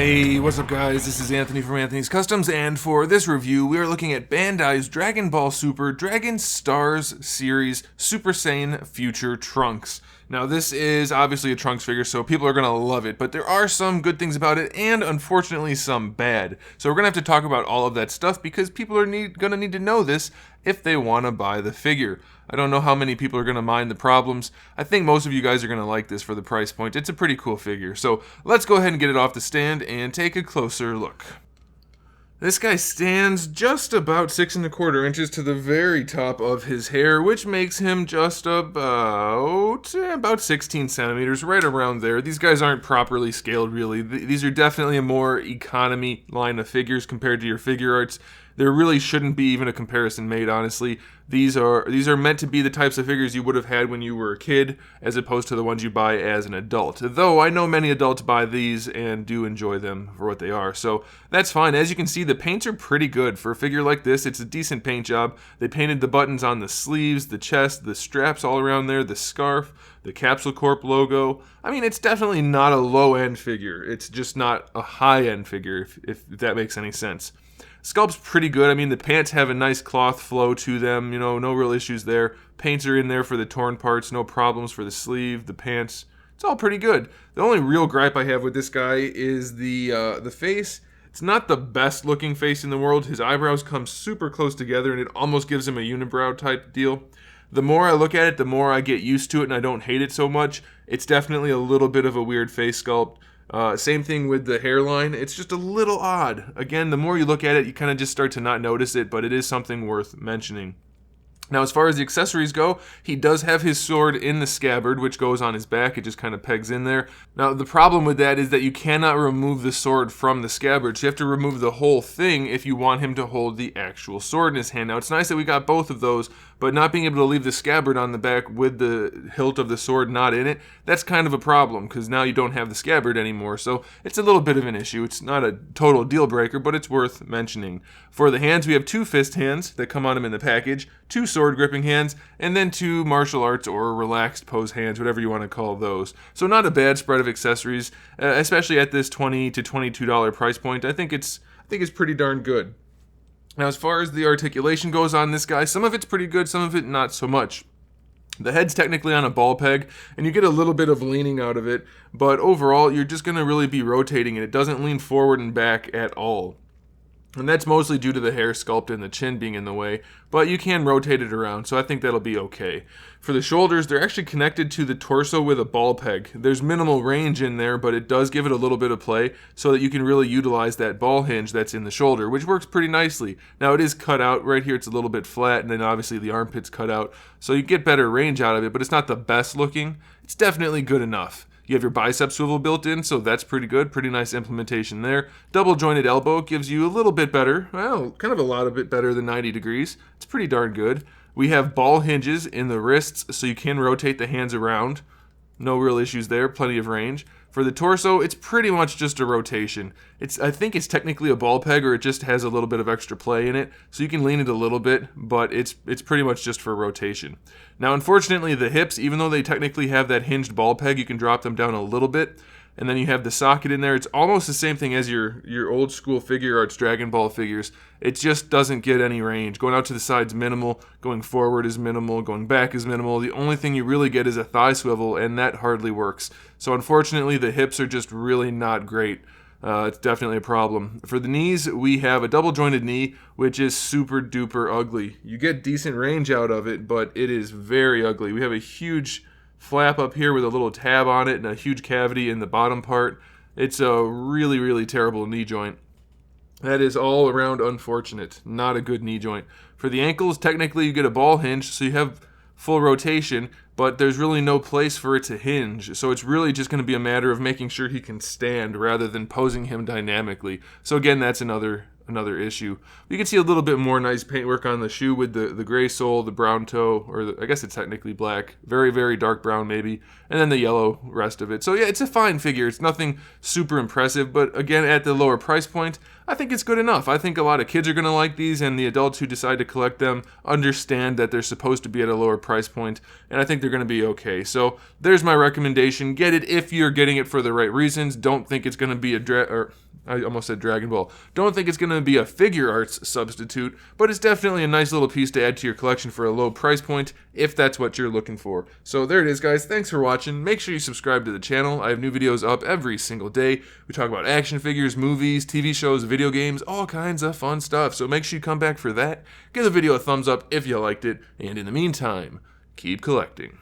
Hey, what's up guys? This is Anthony from Anthony's Customs, and for this review, we are looking at Bandai's Dragon Ball Super Dragon Stars series Super Saiyan Future Trunks. Now this is obviously a Trunks figure, so people are going to love it, but there are some good things about it, and unfortunately some bad. So we're going to have to talk about all of that stuff, because people are going to need to know this if they want to buy the figure. I don't know how many people are going to mind the problems. I think most of you guys are going to like this for the price point. It's a pretty cool figure. So let's go ahead and get it off the stand and take a closer look. This guy stands just about 6 1/4 inches to the very top of his hair, which makes him just about 16 centimeters, right around there. These guys aren't properly scaled, really. These are definitely a more economy line of figures compared to your figure arts. There really shouldn't be even a comparison made, honestly. These are meant to be the types of figures you would have had when you were a kid, as opposed to the ones you buy as an adult. Though I know many adults buy these and do enjoy them for what they are, so that's fine. As you can see, the paints are pretty good. For a figure like this, it's a decent paint job. They painted the buttons on the sleeves, the chest, the straps all around there, the scarf, the Capsule Corp logo. I mean, it's definitely not a low-end figure. It's just not a high-end figure, if that makes any sense. Sculpt's pretty good. I mean, the pants have a nice cloth flow to them, no real issues there. Paints are in there for the torn parts, no problems for the sleeve, the pants. It's all pretty good. The only real gripe I have with this guy is the face. It's not the best looking face in the world. His eyebrows come super close together, and it almost gives him a unibrow type deal. The more I look at it, the more I get used to it, and I don't hate it so much. It's definitely a little bit of a weird face sculpt. Same thing with the hairline. It's just a little odd. Again, the more you look at it, you kind of just start to not notice it, but it is something worth mentioning. Now, as far as the accessories go, he does have his sword in the scabbard, which goes on his back. It just kind of pegs in there. Now, the problem with that is that you cannot remove the sword from the scabbard, so you have to remove the whole thing if you want him to hold the actual sword in his hand. Now, it's nice that we got both of those, but not being able to leave the scabbard on the back with the hilt of the sword not in it, that's kind of a problem, because now you don't have the scabbard anymore, so it's a little bit of an issue. It's not a total deal breaker, but it's worth mentioning. For the hands, we have 2 fist hands that come on him in the package, 2 sword gripping hands, and then 2 martial arts or relaxed pose hands, whatever you want to call those. So not a bad spread of accessories, especially at this $20 to $22 price point. I think it's pretty darn good. Now, as far as the articulation goes on this guy, some of it's pretty good, some of it not so much. The head's technically on a ball peg, and you get a little bit of leaning out of it, but overall, you're just going to really be rotating it. It doesn't lean forward and back at all. And that's mostly due to the hair sculpt and the chin being in the way, but you can rotate it around, so I think that'll be okay. For the shoulders, they're actually connected to the torso with a ball peg. There's minimal range in there, but it does give it a little bit of play so that you can really utilize that ball hinge that's in the shoulder, which works pretty nicely. Now, it is cut out. Right here, it's a little bit flat, and then obviously the armpit's cut out, so you get better range out of it, but it's not the best looking. It's definitely good enough. You have your bicep swivel built in, so that's pretty good. Pretty nice implementation there. Double jointed elbow gives you a little bit better. Well, kind of a lot of bit better than 90 degrees. It's pretty darn good. We have ball hinges in the wrists, so you can rotate the hands around. No real issues there. Plenty of range. For the torso, it's pretty much just a rotation. I think it's technically a ball peg, or it just has a little bit of extra play in it, so you can lean it a little bit, but it's pretty much just for rotation. Now, unfortunately, the hips, even though they technically have that hinged ball peg, you can drop them down a little bit, and then you have the socket in there. It's almost the same thing as your old school figure arts Dragon Ball figures. It just doesn't get any range. Going out to the side's minimal, going forward is minimal, going back is minimal. The only thing you really get is a thigh swivel, and that hardly works. So unfortunately, the hips are just really not great. It's definitely a problem. For the knees, we have a double jointed knee, which is super duper ugly. You get decent range out of it, but it is very ugly. We have a huge flap up here with a little tab on it and a huge cavity in the bottom part. It's a really, really terrible knee joint. That is all around unfortunate. Not a good knee joint. For the ankles, technically you get a ball hinge, so you have full rotation, but there's really no place for it to hinge. So it's really just going to be a matter of making sure he can stand rather than posing him dynamically. So again, that's another issue. You can see a little bit more nice paintwork on the shoe with the gray sole, the brown toe, or I guess it's technically black, very, very dark brown maybe, and then the yellow rest of it. So yeah, it's a fine figure. It's nothing super impressive, but again, at the lower price point, I think it's good enough. I think a lot of kids are going to like these, and the adults who decide to collect them understand that they're supposed to be at a lower price point, and I think they're going to be okay. So there's my recommendation. Get it if you're getting it for the right reasons. Don't think it's going to be I almost said Dragon Ball. Don't think it's going to be a figure arts substitute, but it's definitely a nice little piece to add to your collection for a low price point, if that's what you're looking for. So there it is, guys. Thanks for watching. Make sure you subscribe to the channel. I have new videos up every single day. We talk about action figures, movies, TV shows, video games, all kinds of fun stuff. So make sure you come back for that. Give the video a thumbs up if you liked it, and in the meantime, keep collecting.